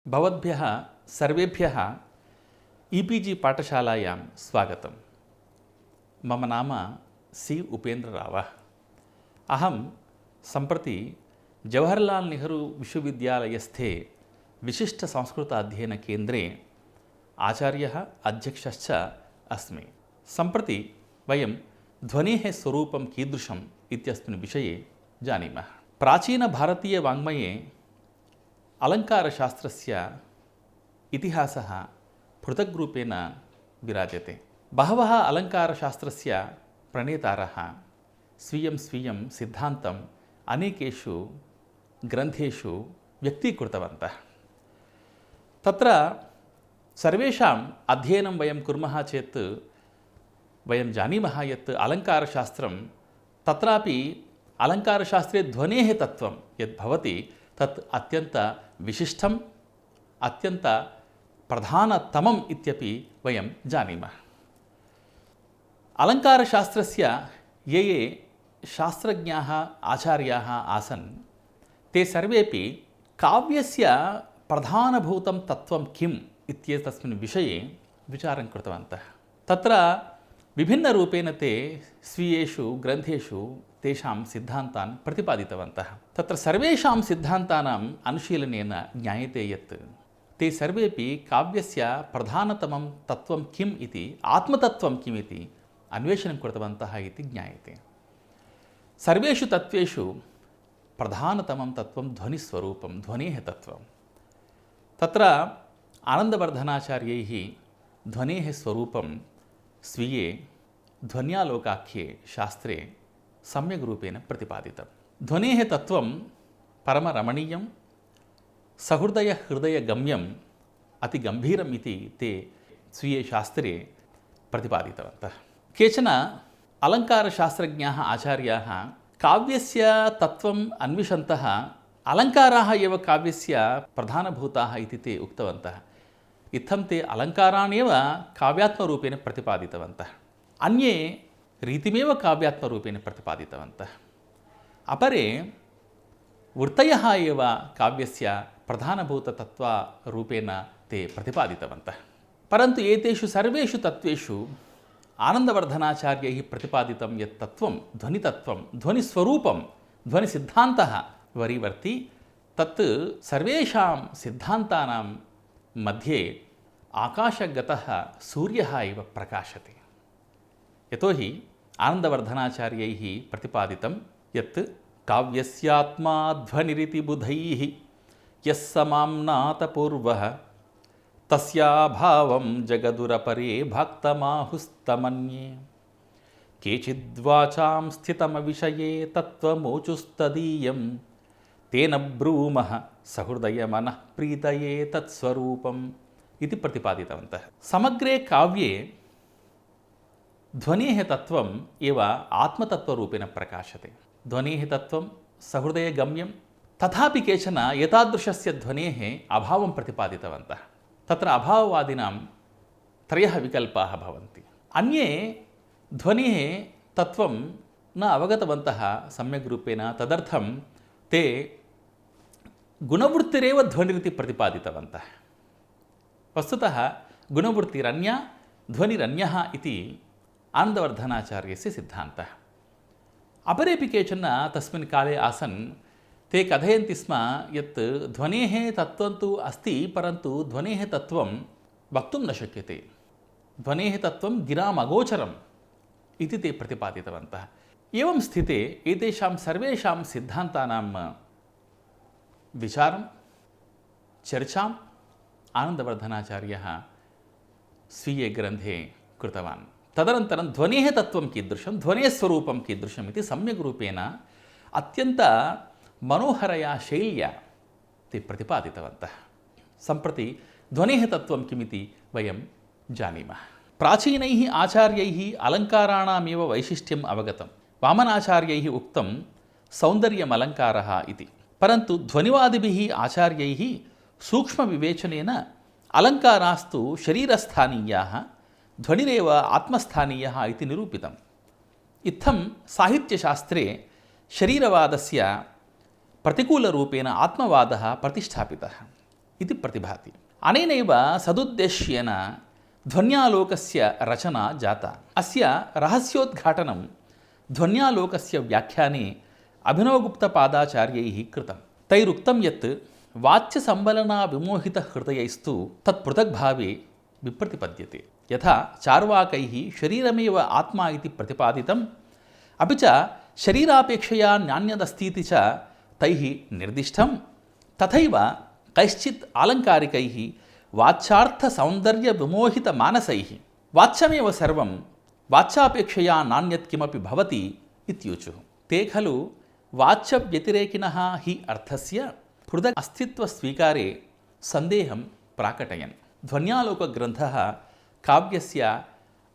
भवद्भ्यः सर्वेभ्यः ईपीजी पाठशालायां स्वागतं। मम नाम सी उपेन्द्ररावः। अहं सम्प्रति जवाहरलाल् नेहरू विश्वविद्यालयस्थे विशिष्टसंस्कृताध्ययनकेन्द्रे आचार्यः अध्यक्षश्च अस्मि। सम्प्रति वयं ध्वनेः स्वरूपं कीदृशम् इत्यस्मिन् विषये जानीमः। प्राचीनभारतीयवाङ्मये अलङ्कारशास्त्रस्य इतिहासः पृथग्रूपेण विराजते। बहवः अलङ्कारशास्त्रस्य प्रणेतारः स्वीयं सिद्धान्तम् अनेकेषु ग्रन्थेषु व्यक्तीकृतवन्तः। तत्र सर्वेषाम् अध्ययनं वयं कुर्मः चेत् वयं जानीमः यत् अलङ्कारशास्त्रं तत्रापि अलङ्कारशास्त्रे ध्वनेः तत्त्वं यद् भवति तत् अत्यन्तविशिष्टम् अत्यन्तप्रधानतमम् इत्यपि वयं जानीमः। अलङ्कारशास्त्रस्य ये शास्त्रज्ञाः आचार्याः आसन् ते सर्वेपि काव्यस्य प्रधानभूतं तत्त्वं किम् इत्येतस्मिन् विषये विचारं कृतवन्तः। तत्र विभिन्नरूपेण ते स्वीयेषु ग्रन्थेषु तेषां सिद्धान्तान् प्रतिपादितवन्तः। तत्र सर्वेषां सिद्धान्तानाम् अनुशीलनेन ज्ञायते यत् ते सर्वेपि काव्यस्य प्रधानतमं तत्त्वं किम् इति आत्मतत्त्वं किम् इति अन्वेषणं कृतवन्तः इति ज्ञायते। सर्वेषु तत्त्वेषु प्रधानतमं तत्त्वं ध्वनिस्वरूपं ध्वनेः तत्त्वं। तत्र आनन्दवर्धनाचार्यैः ध्वनेः स्वरूपं स्वीये ध्वन्यालोकाख्ये शास्त्रे सम्यग्रूपेण प्रतिपादितं। ध्वनेः तत्त्वं परमरमणीयं सहृदयहृदयगम्यम् अतिगम्भीरम् इति ते स्वीये शास्त्रे प्रतिपादितवन्तः। केचन अलङ्कारशास्त्रज्ञाः आचार्याः काव्यस्य तत्त्वम् अन्विषन्तः अलङ्काराः एव काव्यस्य प्रधानभूताः इति ते उक्तवन्तः। इत्थं ते अलङ्काराण्येव काव्यात्मरूपेण प्रतिपादितवन्तः। अन्ये रीतिमेव काव्यात्मरूपेण प्रतिपादितवन्तः। अपरे वृत्तयः एव काव्यस्य प्रधानभूततत्त्वरूपेण ते प्रतिपादितवन्तः। परन्तु एतेषु सर्वेषु तत्त्वेषु आनन्दवर्धनाचार्यैः प्रतिपादितं यत् तत्त्वं ध्वनितत्त्वं ध्वनिस्वरूपं ध्वनिसिद्धान्तः वरीवर्ति तत् सर्वेषां सिद्धान्तानां मध्ये आकाशगतः सूर्यः इव प्रकाशते। यतोहि आनन्दवर्धनाचार्यैः प्रतिपादितं यत् काव्यस्यात्मा ध्वनिरिति बुधैः यः समाम्नातपूर्वः तस्याभावं जगदुरपरे भक्तमाहुस्तमन्ये केचिद्वाचां स्थितमविषये तत्त्वमोचुस्तदीयं तेन ब्रूमः सहृदयमनः प्रीतये तत्स्वरूपम् इति प्रतिपादितवन्तः। समग्रे काव्ये ध्वनेः तत्त्वम् एव आत्मतत्त्वरूपेण प्रकाशते। ध्वनेः तत्त्वं सहृदयगम्यं तथापि केचन एतादृशस्य ध्वनेः अभावं प्रतिपादितवन्तः। तत्र अभाववादिनां त्रयः विकल्पाः भवन्ति। अन्ये ध्वनेः तत्त्वं न अवगतवन्तः सम्यग्रूपेण, तदर्थं ते गुणवृत्तिरेव ध्वनिरिति प्रतिपादितवन्तः। वस्तुतः गुणवृत्तिरन्या ध्वनिरन्यः इति आनन्दवर्धनाचार्यस्य सिद्धान्तः। अपरेपि केचन तस्मिन् काले आसन्। ते कथयन्ति स्म यत् ध्वनेः तत्त्वं तु अस्ति, परन्तु ध्वनेः तत्त्वं वक्तुं न शक्यते, ध्वनेः तत्त्वं गिराम् अगोचरम् इति ते प्रतिपादितवन्तः। एवं स्थिते एतेषां सर्वेषां सिद्धान्तानां विचारं चर्चाम् आनन्दवर्धनाचार्यः स्वीये ग्रन्थे कृतवान्। तदनन्तरं ध्वनेः तत्त्वं कीदृशं ध्वनेः स्वरूपं कीदृशम् इति सम्यग्रूपेण अत्यन्तमनोहरया शैल्या ते प्रतिपादितवन्तः। सम्प्रति ध्वनेः तत्त्वं किमिति वयं जानीमः। प्राचीनैः आचार्यैः अलङ्काराणामेव वैशिष्ट्यम् अवगतं। वामनाचार्यैः उक्तं सौन्दर्यमलङ्कारः इति। परन्तु ध्वनिवादिभिः आचार्यैः सूक्ष्मविवेचनेन अलङ्कारास्तु शरीरस्थानीयाः ध्वनिरेव आत्मस्थानीयः इति निरूपितम्। इत्थं साहित्यशास्त्रे शरीरवादस्य प्रतिकूलरूपेण आत्मवादः प्रतिष्ठापितः। इति प्रतिभाति। अनेनैव सदुद्देश्येन ध्वन्यालोकस्य रचना जाता। अस्य रहस्योद्घाटनं ध्वन्यालोकस्य व्याख्याने अभिनवगुप्तपादाचार्यैः कृतं। तैरुक्तं यत् वाच्यसम्बलनाविमोहितहृदयैस्तु तत्पृथग्भावे विप्रतिपद्यते। यथा चार्वाकैः शरीरमेव आत्मा इति प्रतिपादितम्, अपि च शरीरापेक्षया नान्यदस्तीति च तैः निर्दिष्टं, तथैव कैश्चित् आलङ्कारिकैः वाच्यार्थसौन्दर्यविमोहितमानसैः वाच्यमेव सर्वं वाच्यापेक्षया नान्यत् किमपि भवति इत्यूचुः। ते खलु वाच्यव्यतिरेकिनः हि अर्थस्य पृथक् अस्तित्वस्वीकारे सन्देहं प्राकटयन्। ध्वन्यालोकग्रन्थः काव्यस्य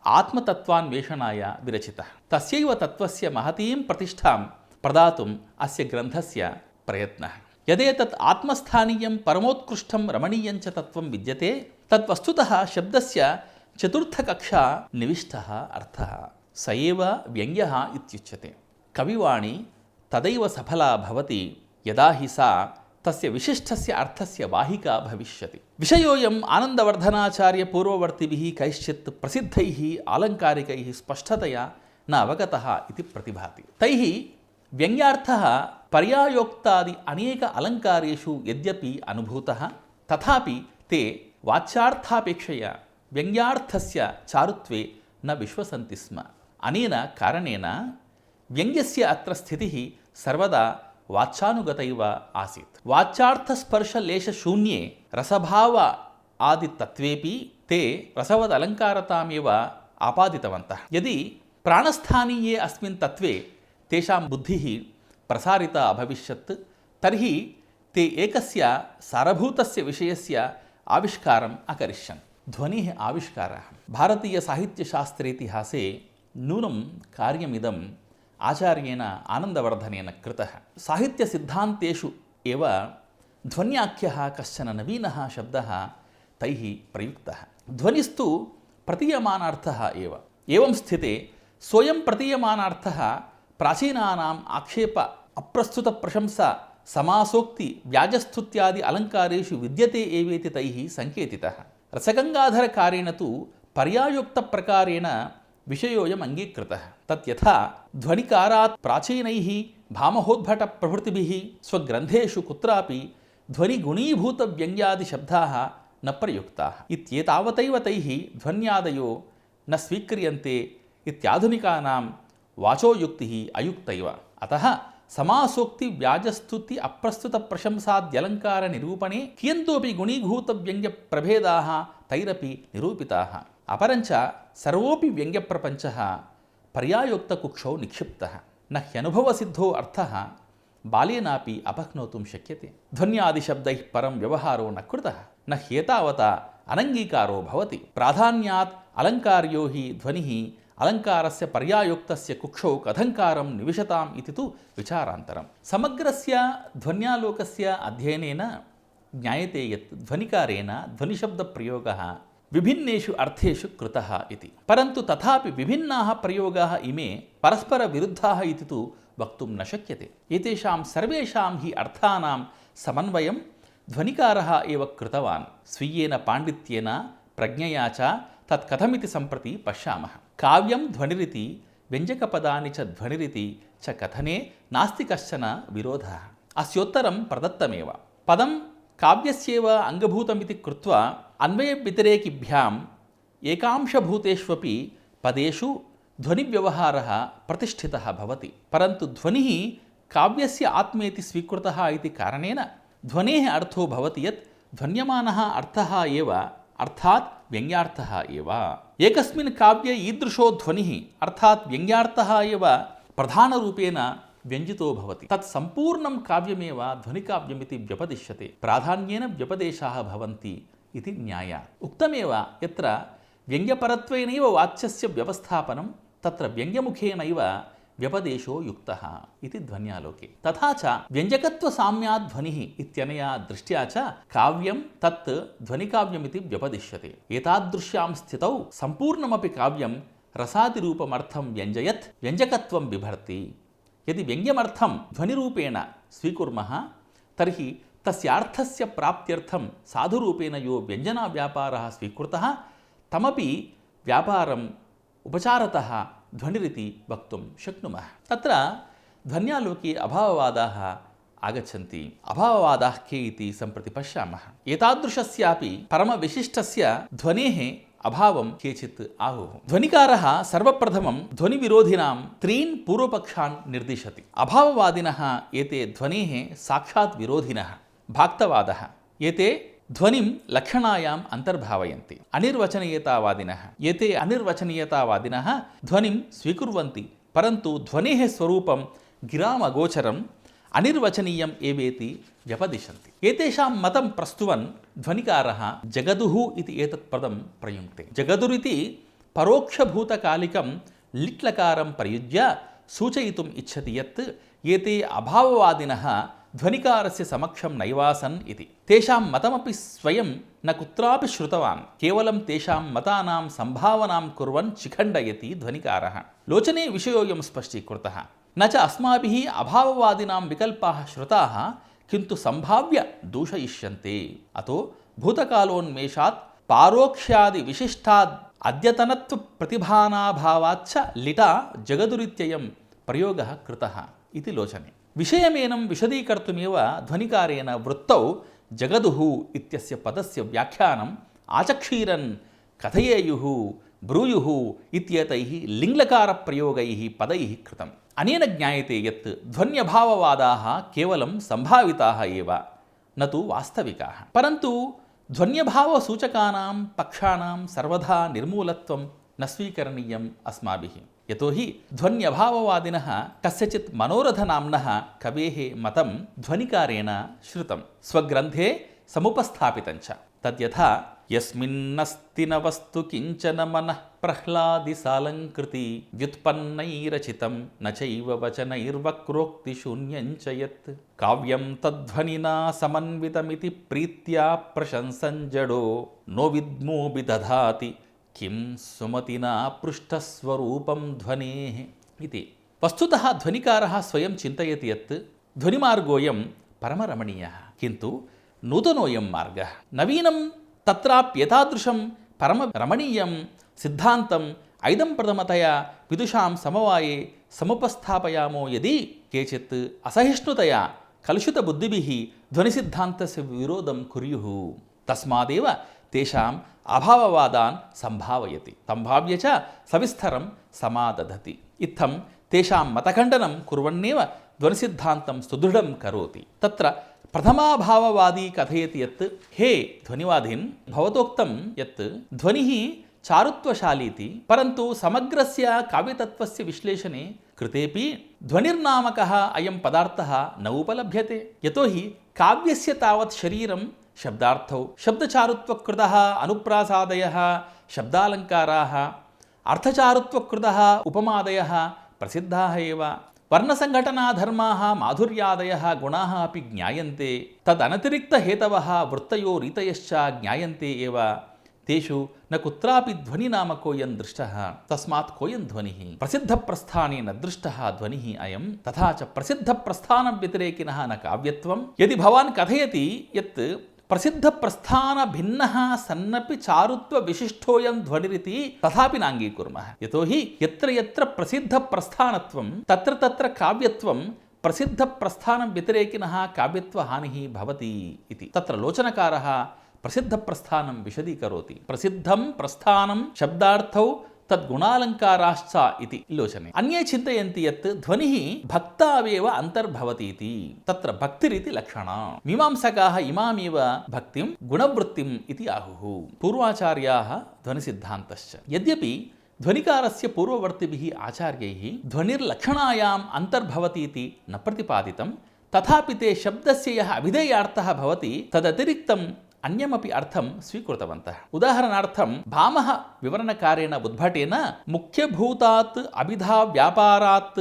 आत्मतत्त्वान्वेषणाय विरचितः। तस्यैव तत्त्वस्य महतीं प्रतिष्ठां प्रदातुम् अस्य ग्रन्थस्य प्रयत्नः। यदेतत् आत्मस्थानीयं परमोत्कृष्टं रमणीयञ्च तत्त्वं विद्यते, तद्वस्तुतः शब्दस्य चतुर्थकक्षा निविष्टः अर्थः स एव व्यङ्ग्यः इत्युच्यते। कविवाणी तदैव सफला भवति यदा हि सा तस्य विशिष्टस्य अर्थस्य वाहिका भविष्यति। विषयोऽयम् आनन्दवर्धनाचार्यपूर्ववर्तिभिः कैश्चित् प्रसिद्धैः आलङ्कारिकैः स्पष्टतया न अवगतः इति प्रतिभाति। तैः व्यङ्ग्यार्थः पर्यायोक्तादि अनेक अलङ्कारेषु यद्यपि अनुभूतः, तथापि ते वाच्यार्थापेक्षया व्यङ्ग्यार्थस्य चारुत्वे न विश्वसन्ति स्म। अनेन कारणेन व्यङ्ग्यस्य अत्र स्थितिः सर्वदा वाच्यानुगतैव आसीत्। वाच्यार्थस्पर्शलेशशून्ये रसभाव आदितत्वेपि ते रसवदलङ्कारतामेव आपादितवन्तः। यदि प्राणस्थानीये अस्मिन् तत्त्वे तेषां बुद्धिः प्रसारिता अभविष्यत्, तर्हि ते एकस्य सारभूतस्य विषयस्य आविष्कारम् अकरिष्यन्। ध्वनिः आविष्कारः। भारतीयसाहित्यशास्त्रेतिहासे नूनं कार्यमिदम् आचार्येण आनन्दवर्धनेन कृतः। साहित्यसिद्धान्तेषु एव ध्वन्याख्यः कश्चन नवीनः शब्दः तैः प्रयुक्तः। ध्वनिस्तु प्रतीयमानार्थः एव। एवं स्थिते सोऽयं प्रतीयमानार्थः प्राचीनानाम् आक्षेप अप्रस्तुतप्रशंसा समासोक्ति व्याजस्तुत्यादि अलङ्कारेषु विद्यते एवेति तैः सङ्केतितः। रसगङ्गाधरकारेण तु पर्यायोक्तप्रकारेण विषयोऽयम् अङ्गीकृतः। तत् यथा ध्वनिकारात् प्राचीनैः भामहोद्भटप्रभृतिभिः स्वग्रन्थेषु कुत्रापि ध्वनिगुणीभूतव्यङ्ग्यादिशब्दाः न प्रयुक्ताः इत्येतावतैव तैः ध्वन्यादयो न स्वीक्रियन्ते इत्याधुनिकानां वाचोयुक्तिः अयुक्तैव। अतः समासोक्ति व्याजस्तुति अप्रस्तुतप्रशंसाद्यलङ्कारनिरूपणे कियन्तोपि गुणीभूतव्यङ्ग्यप्रभेदाः तैरपि निरूपिताः। अपरञ्च सर्वोऽपि व्यङ्ग्यप्रपञ्चः पर्यायोक्तकुक्षौ निक्षिप्तः। न ह्यनुभवसिद्धो अर्थः बालेनापि अपह्नोतुं शक्यते। ध्वन्यादिशब्दैः परं व्यवहारो न कृतः, न ह्येतावता अनङ्गीकारो भवति। प्राधान्यात् अलङ्कार्यो हि ध्वनिः अलङ्कारस्य पर्यायोक्तस्य कुक्षौ कथङ्कारं निविशताम् इति तु विचारान्तरम्। समग्रस्य ध्वन्यालोकस्य अध्ययनेन ज्ञायते यत् ध्वनिकारेण ध्वनिशब्दप्रयोगः विभिन्नेषु अर्थेषु कृतः इति। परन्तु तथापि विभिन्नाः प्रयोगाः इमे परस्परविरुद्धाः इति तु वक्तुं न शक्यते। एतेषां सर्वेषां हि अर्थानां समन्वयं ध्वनिकारः एव कृतवान्। स्वीयेन पाण्डित्येन प्रज्ञया च तत् कथमिति सम्प्रति पश्यामः। काव्यं ध्वनिरिति व्यञ्जकपदानि च ध्वनिरिति च कथने नास्ति कश्चन विरोधः। अस्योत्तरं प्रदत्तमेव। पदं काव्यस्यैव अङ्गभूतमिति कृत्वा अन्वयव्यतिरेकिभ्याम् एकांशभूतेष्वपि पदेषु ध्वनिव्यवहारः प्रतिष्ठितः भवति। परन्तु ध्वनिः काव्यस्य आत्मेति स्वीकृतः इति कारणेन ध्वनेः अर्थो भवति यत् ध्वन्यमानः अर्थः एव, अर्थात् व्यङ्ग्यार्थः एव। एकस्मिन् काव्ये ईदृशो ध्वनिः अर्थात् व्यङ्ग्यार्थः एव प्रधानरूपेण व्यञ्जितो भवति, तत् सम्पूर्णं काव्यमेव ध्वनिकाव्यमिति व्यपदिश्यते। प्राधान्येन व्यपदेशाः भवन्ति इति न्यायात्। उक्तमेव यत्र व्यङ्ग्यपरत्वेनैव वाच्यस्य व्यवस्थापनं तत्र व्यङ्ग्यमुखेनैव व्यपदेशो युक्तः इति ध्वन्यालोके। तथा च व्यञ्जकत्वसाम्यात् ध्वनिः इत्यनया दृष्ट्या च काव्यं तत् ध्वनिकाव्यमिति व्यपदिश्यते। एतादृश्यां स्थितौ सम्पूर्णमपि काव्यं रसादिरूपमर्थं व्यञ्जयत् व्यञ्जकत्वं बिभर्ति। यदि व्यङ्ग्यमर्थं ध्वनिरूपेण स्वीकुर्मः तर्हि तस्यार्थस्य प्राप्त्यर्थं साधुरूपेण यो व्यञ्जनाव्यापारः स्वीकृतः तमपि व्यापारम् उपचारतः ध्वनिरिति वक्तुं शक्नुमः। तत्र ध्वन्यालोके अभाववादाः आगच्छन्ति। अभाववादाः के इति सम्प्रति पश्यामः। एतादृशस्यापि परमविशिष्टस्य ध्वनेः अभावं केचित् आहुः। ध्वनिकारः सर्वप्रथमं ध्वनिविरोधिनां त्रीन् पूर्वपक्षान् निर्दिशति। अभाववादिनः एते ध्वनेः साक्षात् विरोधिनः। भाक्तवादः एते ध्वनिं लक्षणायाम् अन्तर्भावयन्ति। अनिर्वचनीयतावादिनः एते अनिर्वचनीयतावादिनः ध्वनिं स्वीकुर्वन्ति परन्तु ध्वनेः स्वरूपं गिरामगोचरम् अनिर्वचनीयम् एवेति व्यपदिशन्ति। एतेषां मतं प्रस्तुवन् ध्वनिकारः जगदुः इति एतत् पदं प्रयुङ्क्ते। जगदुरिति परोक्षभूतकालिकं लिट्लकारं प्रयुज्य सूचयितुम् इच्छति यत् एते अभाववादिनः ध्वनिकारस्य समक्षं नैवासन् इति। तेषां मतमपि स्वयं न कुत्रापि श्रुतवान्, केवलं तेषां मतानां सम्भावनां कुर्वन् चिखण्डयति ध्वनिकारः। लोचने विषयोऽयं स्पष्टीकृतः। न च अस्माभिः अभाववादिनां विकल्पाः श्रुताः किन्तु सम्भाव्य दूषयिष्यन्ते। अतो भूतकालोन्मेषात् पारोक्ष्यादिविशिष्टाद् अद्यतनत्वप्रतिभानाभावाच्च लिटा जगदुरित्ययं प्रयोगः कृतः इति लोचने। विषयमेनं विशदीकर्तुमेव ध्वनिकारेण वृत्तौ जगदुः इत्यस्य पदस्य व्याख्यानम् आचक्षीरन् कथयेयुः ब्रूयुः इत्येतैः लिङ्लकारप्रयोगैः पदैः कृतम्। अनेन ज्ञायते यत् ध्वन्यभाववादाः केवलं सम्भाविताः एव न तु वास्तविकाः। परन्तु ध्वन्यभावसूचकानां पक्षाणां सर्वदा निर्मूलत्वं न स्वीकरणीयम् अस्माभिः। यतोहि ध्वन्यभाववादिनः कस्यचित् मनोरथनाम्नः कवेः मतं ध्वनिकारेण श्रुतं, स्वग्रन्थे समुपस्थापितञ्च। तद्यथा यस्मिन्नस्ति न वस्तु किञ्चन मनः प्रह्लादिसालङ्कृति व्युत्पन्नैरचितं न चैव वचनैर्वक्रोक्तिशून्यञ्च यत् काव्यं तद्ध्वनिना समन्वितमिति प्रीत्या प्रशंसञ्जडो नो विद्मो विदधाति किं सुमतिना पृष्ठस्वरूपं ध्वनेः इति। वस्तुतः ध्वनिकारः स्वयं चिन्तयति यत् ध्वनिमार्गोऽयं परमरमणीयः, किन्तु नूतनोऽयं मार्गः नवीनं तत्राप्येतादृशं परमरमणीयं सिद्धान्तम् ऐदं प्रथमतया विदुषां समवाये समुपस्थापयामो यदि केचित् असहिष्णुतया कलुषितबुद्धिभिः ध्वनिसिद्धान्तस्य विरोधं कुर्युः तस्मादेव तेषाम् अभाववादान् सम्भावयति, सम्भाव्य च सविस्तरं समादधति। इत्थं तेषां मतखण्डनं कुर्वन्नेव ध्वनिसिद्धान्तं सुदृढं करोति। तत्र प्रथमाभाववादी कथयति यत् हे ध्वनिवादिन्, भवतोक्तं यत् ध्वनिः चारुत्वशालीति, परन्तु समग्रस्य काव्यतत्त्वस्य विश्लेषणे कृतेपि ध्वनिर्नामकः अयं पदार्थः न उपलभ्यते। यतोहि काव्यस्य तावत् शरीरं शब्दार्थौ शब्दचारुत्वकृतः अनुप्रासादयः शब्दालङ्काराः अर्थचारुत्वकृतः उपमादयः प्रसिद्धाः एव। वर्णसङ्घटनाधर्माः माधुर्यादयः गुणाः अपि ज्ञायन्ते। तदनतिरिक्तहेतवः वृत्तयो रीतयश्च ज्ञायन्ते एव। तेषु न कुत्रापि ध्वनिनामकोऽयं दृष्टः, तस्मात् कोऽयं ध्वनिः प्रसिद्धप्रस्थाने न दृष्टः ध्वनिः अयं। तथा च प्रसिद्धप्रस्थानव्यतिरेकिनः न काव्यत्वं। यदि भवान् कथयति यत् प्रसिद्धप्रस्थानभिन्नः सन्नपि चारुत्वविशिष्टोऽयं ध्वनिरिति, तथापि नाङ्गीकुर्मः। यतोहि यत्र यत्र प्रसिद्धप्रस्थानत्वं तत्र तत्र काव्यत्वं, प्रसिद्धप्रस्थानव्यतिरेकिनः काव्यत्वहानिः भवति इति। तत्र लोचनकारः प्रसिद्धप्रस्थानं विशदीकरोति। प्रसिद्धं प्रस्थानं शब्दार्थौ तद्गुणालङ्काराश्च इति लोचने। अन्ये चिन्तयन्ति यत् ध्वनिः भक्तावेव अन्तर्भवति इति। तत्र भक्तिरिति लक्षणा। मीमांसकाः इमामेव भक्तिं गुणवृत्तिम् इति आहुः। पूर्वाचार्याः ध्वनिसिद्धान्तश्च। यद्यपि ध्वनिकारस्य पूर्ववर्तिभिः आचार्यैः ध्वनिर्लक्षणायाम् अन्तर्भवति इति न प्रतिपादितं, तथापि ते शब्दस्य यः अभिधेयार्थः भवति तदतिरिक्तं अन्यमपि अर्थं स्वीकृतवन्तः। उदाहरणार्थं भामह विवरणकारेण उद्भटेन मुख्यभूतात् अभिधा व्यापारात्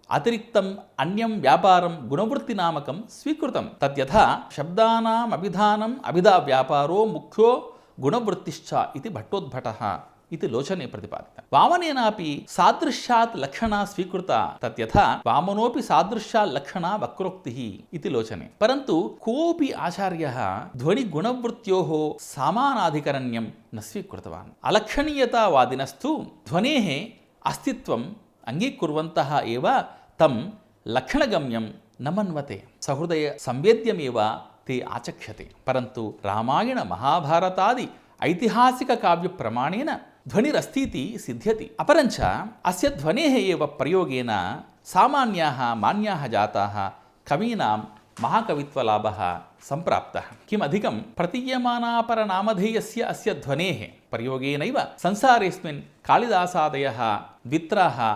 अतिरिक्तम् अन्यं व्यापारं गुणवृत्तिनामकं स्वीकृतं। तद्यथा शब्दानाम् अभिधानम् अभिधा व्यापारो मुख्यो गुणवृत्तिश्च इति भट्टोद्भटः इति लोचने प्रतिपादितम्। वामनेनापि सादृश्यात् लक्षणा स्वीकृता तद्यथा वामनोऽपि सादृश्यात् लक्षणा वक्रोक्तिः इति लोचने। परन्तु कोऽपि आचार्यः ध्वनिगुणवृत्त्योः सामानाधिकरण्यं न स्वीकृतवान्। अलक्षणीयतावादिनस्तु ध्वनेः अस्तित्वम् अंगीकुर्वन्तः एव तं लक्षणगम्यं न मन्वते, सहृदय संवेद्यमेव ते आचक्ष्यते। परन्तु रामायण महाभारतादि ऐतिहासिक काव्य प्रमाणेन ध्वनिरस्तीति सिद्ध्यति। अपरञ्च अस्य ध्वनेः एव प्रयोगेन सामान्याः मान्याः जाताः कवीनां महाकवित्वलाभः सम्प्राप्तः। किम् अधिकं प्रतीयमानापरनामधेयस्य अस्य ध्वनेः प्रयोगेनैव संसारेऽस्मिन् कालिदासादयः द्वित्राः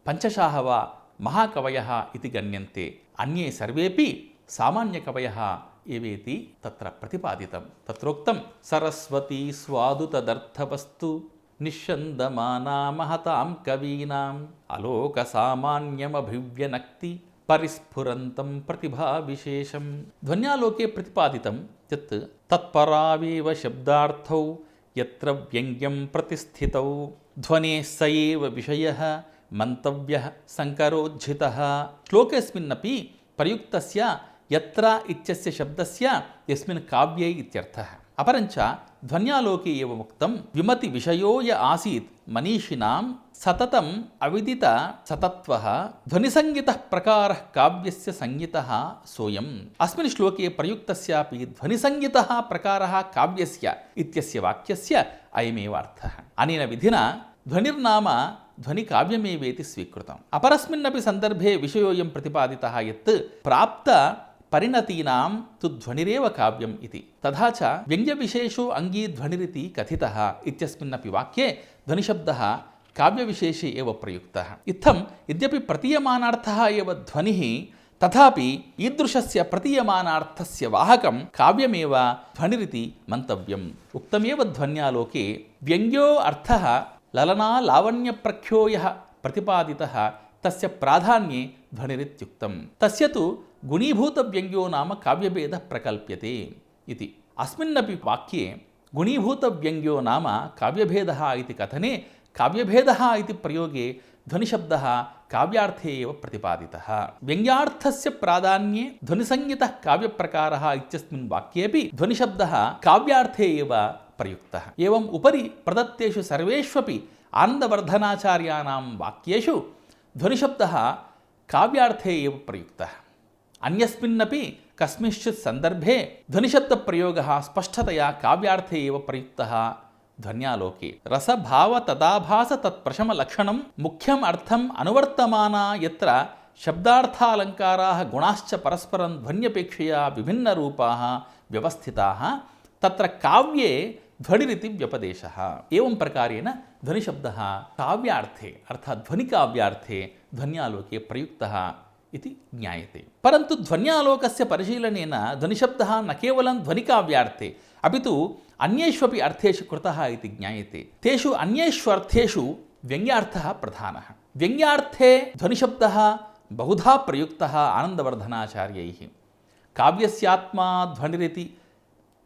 पञ्चशाः वा महाकवयः इति गण्यन्ते। अन्ये सर्वेपि सामान्यकवयः एवेति तत्र प्रतिपादितं। तत्रोक्तं सरस्वती स्वादुतदर्थवस्तु निश्चन्दमाना महतां कवीनाम् अलोकसामान्यमभिव्यनक्ति परिस्फुरन्तं प्रतिभाविशेषं। ध्वन्यालोके प्रतिपादितं यत् तत्परावेव शब्दार्थौ यत्र व्यङ्ग्यं प्रतिष्ठितौ ध्वनेः स एव विषयः मंतव्यः संकरोज्झितः। श्लोकेऽस्मिन्नपि प्रयुक्तस्य यत्र इत्यस्य शब्दस्य यस्मिन् काव्ये इत्यर्थः। अपरञ्च ध्वन्यालोके एव उक्तं विमति विषयो य आसीत् मनीषिणां सततम् अविदित सतत्वः ध्वनिसंज्ञितः प्रकारः काव्यस्य संज्ञितः सोऽयम्। अस्मिन् श्लोके प्रयुक्तस्यापि ध्वनिसंज्ञितः प्रकारः काव्यस्य इत्यस्य वाक्यस्य अयमेव अर्थः। अनेन विधिना ध्वनिर्नाम ध्वनिकाव्यमेवेति स्वीकृतम्। अपरस्मिन्नपि सन्दर्भे विषयोऽयं प्रतिपादितः यत् प्राप्त परिणतीनां तु ध्वनिरेव काव्यम् इति। तथा च व्यङ्ग्यविशेषो अङ्गी ध्वनिरिति कथितः इत्यस्मिन्नपि वाक्ये ध्वनिशब्दः काव्यविशेषे एव प्रयुक्तः। इत्थं यद्यपि प्रतीयमानार्थः एव ध्वनिः तथापि ईदृशस्य प्रतीयमानार्थस्य वाहकं काव्यमेव ध्वनिरिति मन्तव्यम्। उक्तमेव ध्वन्यालोके व्यङ्ग्यो अर्थः ललना लावण्यप्रख्यो यः प्रतिपादितः तस्य प्राधान्ये ध्वनिरित्युक्तं। तस्य तु गुणीभूतव्यङ्ग्यो नाम काव्यभेदः प्रकल्प्यते इति। अस्मिन्नपि वाक्ये गुणीभूतव्यङ्ग्यो नाम काव्यभेदः इति कथने काव्यभेदः इति प्रयोगे ध्वनिशब्दः काव्यार्थे एव प्रतिपादितः। व्यङ्ग्यार्थस्य प्राधान्ये ध्वनिसंज्ञितः काव्यप्रकारः इत्यस्मिन् वाक्येऽपि ध्वनिशब्दः काव्यार्थे एव प्रयुक्तः। एवम् उपरि प्रदत्तेषु सर्वेष्वपि आनन्दवर्धनाचार्याणां वाक्येषु ध्वनिशब्दः काव्यार्थे एव प्रयुक्तः। अन्यस्मिन्नपि कस्मिंश्चित् सन्दर्भे ध्वनिशब्दप्रयोगः स्पष्टतया काव्यार्थे एव प्रयुक्तः। ध्वन्यालोके रसभाव तदाभास तत्प्रशमलक्षणं मुख्यम् अर्थम् अनुवर्तमाना यत्र शब्दार्थालङ्काराः गुणाश्च परस्परं ध्वन्यपेक्षया विभिन्नरूपाः व्यवस्थिताः तत्र काव्ये ध्वनिरिति व्यपदेशः। एवं प्रकारेण ध्वनिशब्दः काव्यार्थे अर्थात् ध्वनिकाव्यार्थे ध्वन्यालोके प्रयुक्तः इति ज्ञायते। परन्तु ध्वन्यालोकस्य परिशीलनेन ध्वनिशब्दः न केवलं ध्वनिकाव्यार्थे अपि तु अन्येष्वपि अर्थेषु कृतः इति ज्ञायते। तेषु अन्येषु अर्थेषु व्यङ्ग्यार्थः प्रधानः। व्यङ्ग्यार्थे ध्वनिशब्दः बहुधा प्रयुक्तः आनन्दवर्धनाचार्यैः। काव्यस्यात्मा ध्वनिरिति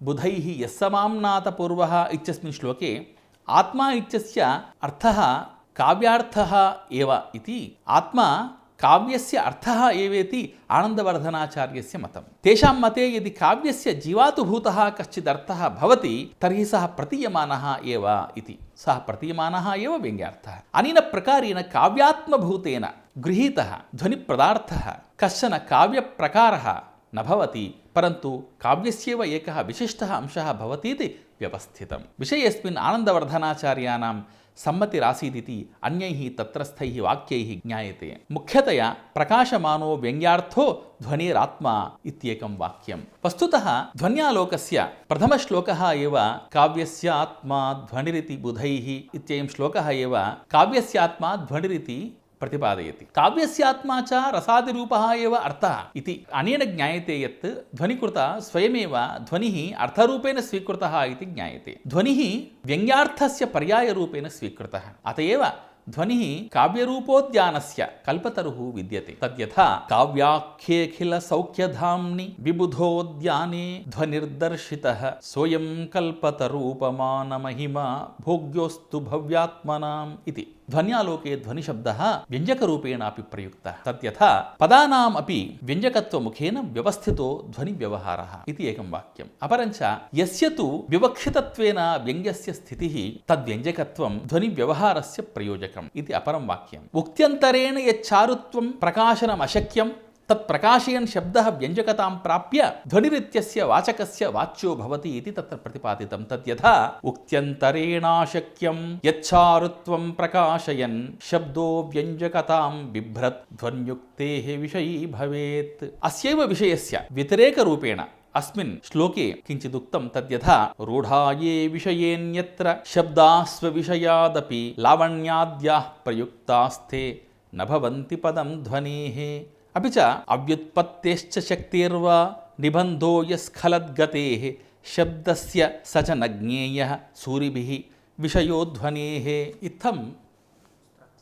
बुधैः यस्समाम्नातपूर्वः इत्यस्मिन् श्लोके आत्मा इत्यस्य अर्थः काव्यार्थः एव इति आत्मा काव्यस्य अर्थः एवेति आनन्दवर्धनाचार्यस्य मतं। तेषां मते यदि काव्यस्य जीवातुभूतः कश्चिदर्थः भवति तर्हि सः प्रतीयमानः एव इति। सः प्रतीयमानः एव व्यङ्ग्यार्थः। अनेन प्रकारेण काव्यात्मभूतेन गृहीतः ध्वनिपदार्थः कश्चन काव्यप्रकारः न भवति, परन्तु काव्यस्यैव एकः विशिष्टः अंशः भवति इति व्यवस्थितं। विषयेऽस्मिन् आनन्दवर्धनाचार्याणां सम्मतिरासीदिति अन्यैः तत्रस्थैः वाक्यैः ज्ञायते। मुख्यतया प्रकाशमानो व्यङ्ग्यार्थो ध्वनिरात्मा इत्येकं वाक्यं। वस्तुतः ध्वन्यालोकस्य प्रथमश्लोकः एव काव्यस्यात्मा ध्वनिरिति बुधैः इत्ययं श्लोकः एव काव्यस्यात्मा ध्वनिरिति प्रतिपादयति। काव्यस्यात्मा च रसादिरूपः एव अर्थः इति अनेन ज्ञायते यत् ध्वनिकृत स्वयमेव ध्वनिः अर्थरूपेण स्वीकृतः इति ज्ञायते। ध्वनिः व्यङ्ग्यार्थस्य पर्यायरूपेण स्वीकृतः। अत एव ध्वनिः काव्यरूपोद्यानस्य कल्पतरुः विद्यते। तद्यथा काव्याख्येऽखिल सौख्यधाम्नि विबुधोद्याने ध्वनिर्दर्शितः सोऽयं कल्पतरूपमानमहिमा भोग्योऽस्तु भव्यात्मनाम् इति। ध्वन्यालोके ध्वनिशब्दः व्यञ्जकरूपेणापि प्रयुक्तः। तद्यथा पदानाम् अपि व्यञ्जकत्वमुखेन व्यवस्थितो ध्वनिव्यवहारः इति एकं वाक्यम्। अपरञ्च यस्य तु विवक्षितत्वेन व्यङ्ग्यस्य स्थितिः तद्व्यञ्जकत्वं ध्वनिव्यवहारस्य प्रयोजकम् इति अपरं वाक्यम्। उक्त्यन्तरेण यच्चारुत्वं प्रकाशनमशक्यं तत्प्रकाशयन् शब्दः व्यञ्जकतां प्राप्य ध्वनिरित्यस्य वाचकस्य वाच्यो भवति इति तत्र प्रतिपादितं। तद्यथा उक्त्यन्तरेणाशक्यं यच्चारुत्वं प्रकाशयन् शब्दो व्यञ्जकतां बिभ्रत् ध्वन्युक्तेः विषयी भवेत्। अस्यैव विषयस्य व्यतिरेकरूपेण अस्मिन् श्लोके किञ्चिदुक्तं। तद्यथा रूढाये विषयेऽन्यत्र शब्दास्वविषयादपि लावण्याद्याः प्रयुक्तास्ते न भवन्ति पदं ध्वनेः। अपि च अव्युत्पत्तेश्च शक्तिर्वा निबन्धो यस्खलद्गतेः शब्दस्य स च न ज्ञेयः सूरिभिः विषयो ध्वनेः। इत्थं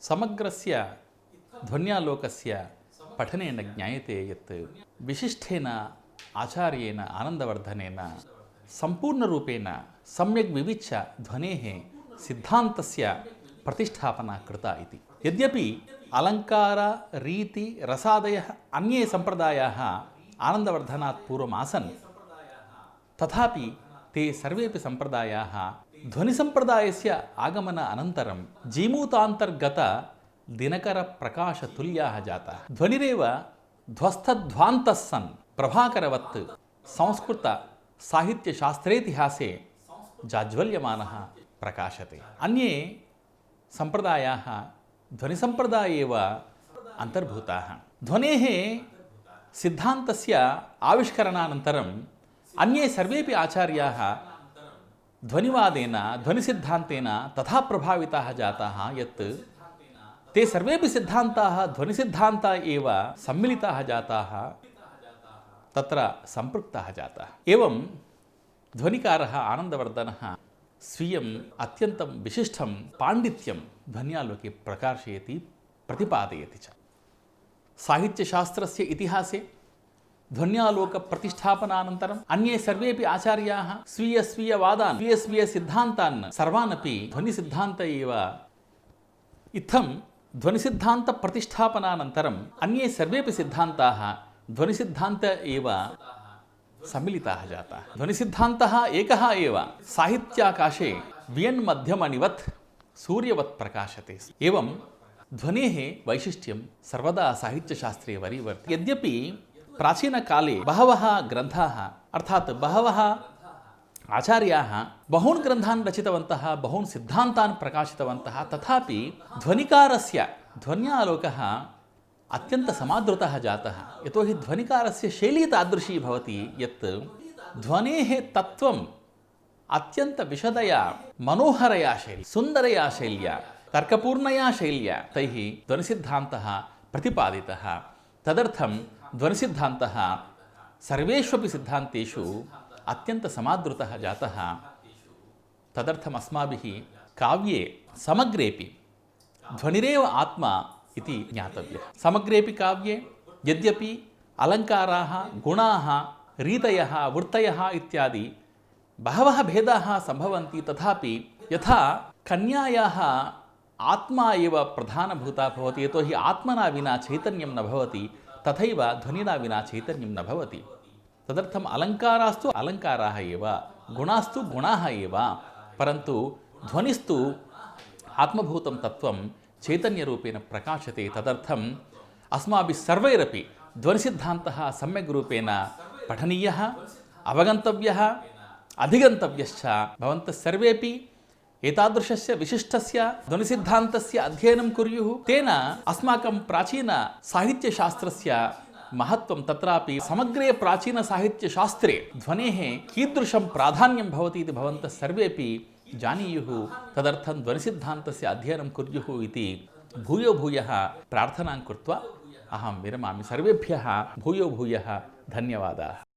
समग्रस्य ध्वन्यालोकस्य पठनेन ज्ञायते यत् विशिष्टेन आचार्येण आनन्दवर्धनेन सम्पूर्णरूपेण सम्यक् विविच्य ध्वनेः सिद्धान्तस्य प्रतिष्ठापना कृता इति। यद्यपि अलङ्कार रीति रसादयः अन्ये सम्प्रदायाः आनन्दवर्धनात् पूर्वम् आसन्, तथापि ते सर्वेपि सम्प्रदायाः ध्वनिसम्प्रदायस्य आगमन अनन्तरं जीमूतान्तर्गत दिनकरप्रकाशतुल्याः जाताः। ध्वनिरेव ध्वस्तध्वान्तः सन् प्रभाकरवत् संस्कृत साहित्यशास्त्रेतिहासे जाज्वल्यमानः प्रकाशते। अन्ये सम्प्रदायाः ध्वनिसम्प्रदाये एव अन्तर्भूताः। ध्वनेः सिद्धान्तस्य आविष्करणानन्तरम् अन्ये सर्वेपि आचार्याः ध्वनिवादेन ध्वनिसिद्धान्तेन तथा प्रभाविताः जाताः यत् ते सर्वेपि सिद्धान्ताः ध्वनिसिद्धान्ता एव सम्मिलिताः जाताः, तत्र सम्पृक्ताः जाताः। एवं ध्वनिकारः आनन्दवर्धनः स्वीयम् अत्यन्तं विशिष्टं पाण्डित्यं ध्वन्यालोके प्रकाशयति, प्रतिपादयति च। साहित्यशास्त्रस्य इतिहासे ध्वन्यालोकप्रतिष्ठापनानन्तरम् अन्ये सर्वेपि आचार्याः स्वीयवादान् स्वीयसिद्धान्तान् सर्वानपि ध्वनिसिद्धान्त एव। इत्थं ध्वनिसिद्धान्तप्रतिष्ठापनानन्तरम् अन्ये सर्वेपि सिद्धान्ताः ध्वनिसिद्धान्त एव सम्मिलिताः जाताः। ध्वनिसिद्धान्तः एकः एव साहित्याकाशे वियन्मध्यमणिवत् सूर्यवत् प्रकाशते। एवं ध्वनेः वैशिष्ट्यं सर्वदा साहित्यशास्त्रे वरीवर्तते। यद्यपि प्राचीनकाले बहवः ग्रन्थाः अर्थात् बहवः आचार्याः बहून् ग्रन्थान् रचितवन्तः, बहून् सिद्धान्तान् प्रकाशितवन्तः, तथापि ध्वनिकारस्य ध्वन्यालोकः अत्यन्तसमादृतः जातः। यतोहि ध्वनिकारस्य शैली तादृशी भवति यत् ध्वनेः तत्त्वम् अत्यन्तविशदया मनोहरया शैली सुन्दरया शैल्या तर्कपूर्णया शैल्या तैः ध्वनिसिद्धान्तः प्रतिपादितः। तदर्थं ध्वनिसिद्धान्तः सर्वेष्वपि सिद्धान्तेषु अत्यन्तसमादृतः जातः। तदर्थम् अस्माभिः काव्ये समग्रेपि ध्वनिरेव आत्मा इति ज्ञातव्यः। समग्रेपि काव्ये यद्यपि अलङ्काराः, गुणाः, रीतयः, वृत्तयः इत्यादि बहवः भेदाः सम्भवन्ति, तथापि यथा कन्यायाः आत्मा एव प्रधानभूता भवति, यतोहि आत्मना विना चैतन्यं न भवति, तथैव ध्वनिना विना चैतन्यं न भवति। तदर्थम् अलङ्कारास्तु अलङ्काराः एव, गुणास्तु गुणाः एव, परन्तु ध्वनिस्तु आत्मभूतं तत्त्वं चैतन्यरूपेण प्रकाशते। तदर्थम् अस्माभिः सर्वैरपि ध्वनिसिद्धान्तः सम्यग् रूपेण पठनीयः, अवगन्तव्यः, अधिगन्तव्यश्च। भवन्तः सर्वेपि एतादृशस्य विशिष्टस्य ध्वनिसिद्धान्तस्य अध्ययनं कुर्युः। तेन अस्माकं प्राचीनसाहित्यशास्त्रस्य महत्त्वं, तत्रापि समग्रे प्राचीनसाहित्यशास्त्रे ध्वनेः कीदृशं प्राधान्यं भवति इति भवन्तः सर्वेपि जानीयुः। तदर्थं ध्वनिसिद्धान्तस्य अध्ययनं कुर्युः इति भूयो भूयः प्रार्थनां कृत्वा अहं विरमामि। सर्वेभ्यः भूयो भूयः धन्यवादाः।